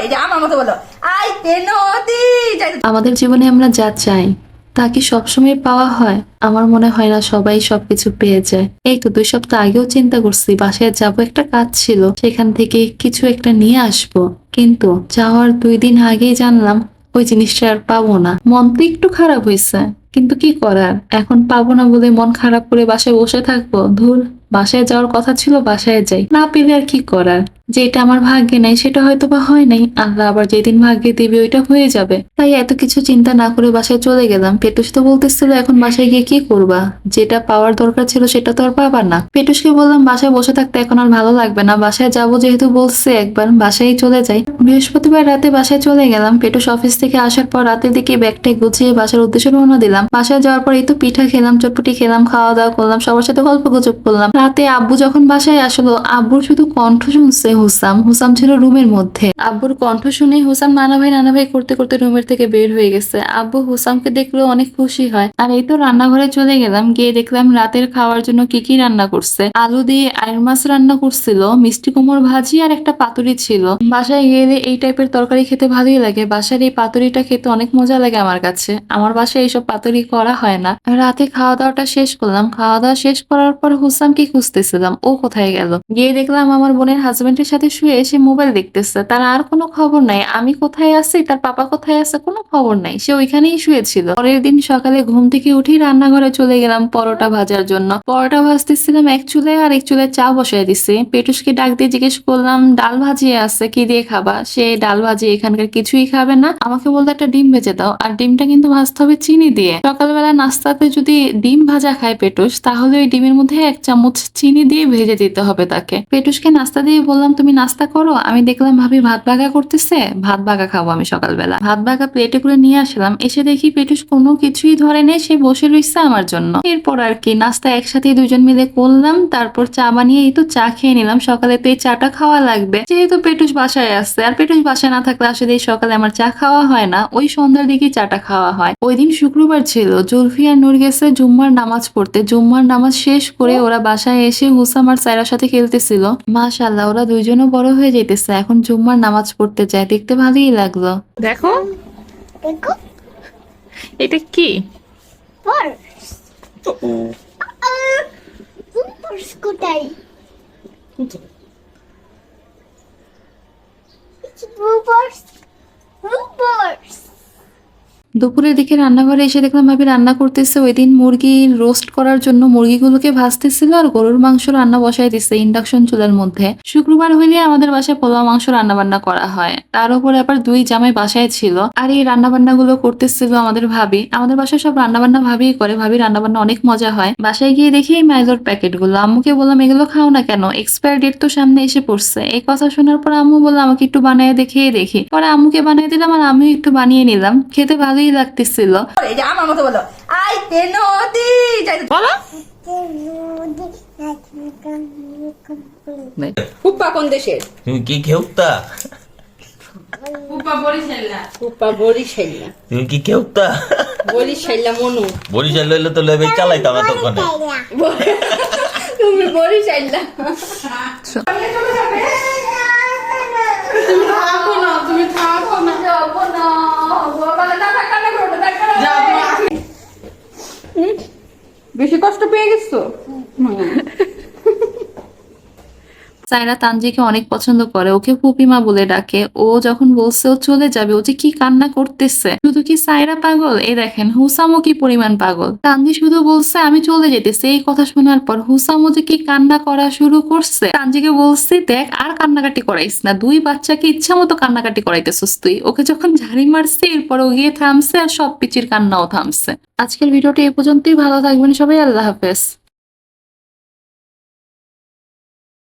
এই যে আমার মতো বলো আইতে নদী। আমাদের জীবনে আমরা যা চাই তা কি সবসময় পাওয়া হয়? আমার মনে হয় না সবাই সবকিছু পেয়ে যায়। এই তো 2 সপ্তাহ আগেও চিন্তা করছি বাসায় যাব, একটা কাজ ছিল, সেখান থেকে কিছু একটা নিয়ে আসব, কিন্তু যাওয়ার 2 দিন আগেই জানলাম ওই জিনিসটা আর পাবো না। মন তো একটু খারাপ হয়েছে, কিন্তু কি করার, এখন পাবো না বলে মন খারাপ করে বাসায় বসে থাকবো? ধুর, বাসায় যাওয়ার কথা ছিল, বাসায় যাই, না পেলে আর কি করার। যেটা আমার ভাগ্যে নাই সেটা হয়তো বা হয় নাই, আল্লাহ আবার যেদিন ভাগ্যে দিবে ওইটা হয়ে যাবে। তাই এত কিছু চিন্তা না করে বাসায় চলে গেলাম। পেটুস তো বলতেছিল এখন বাসায় গিয়ে কি করবা, যেটা পাওয়ার দরকার ছিল সেটা তো আর পাবা না। পেটুসকে বললাম বাসায় বসে থাকতে এখন আর ভালো লাগবে না, বাসায় যাবো যেহেতু বলছে একবার, বাসায় চলে যাই। বৃহস্পতিবার রাতে বাসায় চলে গেলাম। পেটুস অফিস থেকে আসার পর রাতের দিকে ব্যাগটা গুছিয়ে বাসার উদ্দেশ্যে রওনা দিলাম। বাসায় যাওয়ার পর এই তো পিঠা খেলাম, চটপটি খেলাম, খাওয়া দাওয়া করলাম, সবার সাথে গল্প গুজব করলাম। রাতে আব্বু যখন বাসায় আসলো, আব্বুর শুধু কণ্ঠ শুনছে হুসাম। হুসাম ছিল রুমের মধ্যে। আব্বুর কণ্ঠ শুনে হুসাম নানা ভাই করতে করতে রুমের থেকে বের হয়ে গেছে। আব্বু হুসামকে দেখলেও অনেক খুশি হয়। আর এই তো রান্নাঘরে চলে গেলাম, গিয়ে দেখলাম রাতের খাওয়ার জন্য কি কি রান্না করছে। আলু দিয়ে আয়ের মাছ রান্না করছিল, মিষ্টি কুমড় ভাজি আর একটা পাতুরি ছিল। বাসায় গেলে এই টাইপের তরকারি খেতে ভালোই লাগে। বাসার এই পাতুরিটা খেতে অনেক মজা লাগে আমার কাছে। আমার বাসায় এইসব পাতুরি করা হয় না। রাতে খাওয়া দাওয়াটা শেষ করলাম। খাওয়া দাওয়া শেষ করার পর হুসামকে খুঁজতেছিলাম, ও কোথায় গেল। গিয়ে দেখলাম আমার বোনের হাজবেন্ডের সাথে শুয়ে সে মোবাইল দেখতেছে। তার আর কোনো খবর নাই, আমি কোথায় আছি, তার পাপা কোথায় আছে, কোনো খবর নাই। সে ওইখানেই শুয়েছিল। পরের দিন সকালে ঘুম থেকে উঠেই রান্নাঘরে চলে গেলাম পরোটা ভাজার জন্য। পরোটা ভাজতেছিলাম এক চুলায়, আর এক চুলায় চা বসাই দিছি। পেটুসকে ডাক দিয়ে জিজ্ঞেস করলাম ডাল ভাজিয়ে আছে, কি দিয়ে খাবা। সে ডাল ভাজি এখানকার কিছুই খাবে না, আমাকে বলতো একটা ডিম ভেজে দাও, আর ডিমটা কিন্তু ভাজতে হবে চিনি দিয়ে। সকালবেলা নাস্তাতে যদি ডিম ভাজা খায় পেটুস, তাহলে ওই ডিমের মধ্যে 1 চামচ চিনি দিয়ে ভেজে দিতে হবে তাকে। পেটুসকে নাস্তা দিয়ে বললাম তুমি নাস্তা করো, আমি দেখলাম ভাবি ভাত ভাগা করতেছে, ভাত ভাগা খাবো আমি সকালবেলা। ভাত ভাগা প্লেটে করে নিয়ে আসলাম। এসে দেখি পেটুস কোনো কিছুই ধরে নেই, সে বসে রয়েছে আমার জন্য। এরপর আর কি নাস্তা একসাথে 2জন মিলে করলাম, তারপর চা বানিয়ে এই তো চা খেয়ে নিলাম। সকালে তো এই চাটা খাওয়া লাগবে, যেহেতু পেটুস বাসায় আসছে। আর পেটুস বাসায় না থাকলে আসলে এই সকালে আমার চা খাওয়া হয় না, ওই সন্ধ্যার দিকে চাটা খাওয়া হয়। ওই দিন শুক্রবার ছিল, জুলফি আর নূর গেছে জুম্মার নামাজ পড়তে। জুম্মার নামাজ শেষ করে ওরা বাসায় এসে হুসাম আর সায়রার সাথে খেলতেছিল। মাশাআল্লাহ, ওরা 2জনও বড় হয়ে যাইতেছে, এখন জুম্মার নামাজ পড়তে যায়, দেখতে ভালোই লাগলো। দেখো দেখো এটা কি? পার্স পার্স কোথায় পার্স পার্স দুপুরের দিকে রান্নাঘরে এসে দেখলাম ভাবি রান্না করতেছে। ওই দিন মুরগি রোস্ট করার জন্য মুরগিগুলোকে ভাজতেছিল, আর গরুর মাংস রান্না বসাই দিচ্ছে ইন্ডাকশন চুলার মধ্যে। শুক্রবার হইলে আমাদের বাসায় পোলাও মাংস রান্না বান্না করা হয়, তার উপরে আবার 2 জামাই বাসায় ছিল। আর এই রান্না বান্না গুলো করতেছিল আমাদের ভাবি। আমাদের বাসায় সব রান্না বান্না ভাবিই করে, ভাবি রান্না বান্না অনেক মজা হয়। বাসায় গিয়ে দেখি এই মাইলোর প্যাকেট গুলো, আম্মুকে বললাম এগুলো খাও না কেন, এক্সপায়ার ডেট তো সামনে এসে পড়ছে। এই কথা শোনার পর আম্মু বললো আমাকে একটু বানিয়ে দেখিয়ে দেখি। পরে আম্মুকে বানিয়ে দিলাম, আর আমিও একটু বানিয়ে নিলাম। খেতে ভালোই লাগতেছিল। এই যে আমার মতো বলো আইতে নদী। বলো ফুপ্পা কোন দেশের? তুমি কি খেউতা? ফুপ্পা বরিশাল্লা। ফুপ্পা বরিশাল্লা। তুমি কি খেউতা? বরিশাল্লা মনু। বরিশাল লইলে তো লেবে চালাইতাম এতক্ষণে। তুমি বরিশাল্লা। তুমি থাকো না, তুমি থাকো না। যাবো না, বলে না কান্না করবে, যাবো। বেশি কষ্ট পেয়ে গেছো? সায়রা তানজিকে অনেক পছন্দ করে, ওকে ফুপিমা বলে ডাকে। ও যখন বলছে ও চলে যাবে, ও যে কি কান্না করতেছে। শুধু কি সায়রা পাগল, এই দেখেন হুসামও কি পরিমাণ পাগল। তানজি শুধু বলছে আমি চলে যেতেছি, এই কথা শোনার পর হুসামও যে কি কান্না করা শুরু করছে। তানজিকে বলছি দেখ আর কান্নাকাটি করাইস না, 2 বাচ্চাকে ইচ্ছা মতো কান্নাকাটি করাইতেছিস তুই। ওকে যখন ঝাড়ি মারছে এরপর ও গিয়ে থামছে, আর সব পিচির কান্নাও থামছে। আজকের ভিডিওটি এ পর্যন্তই। ভালো থাকবেন সবাই, আল্লাহ হাফেজ।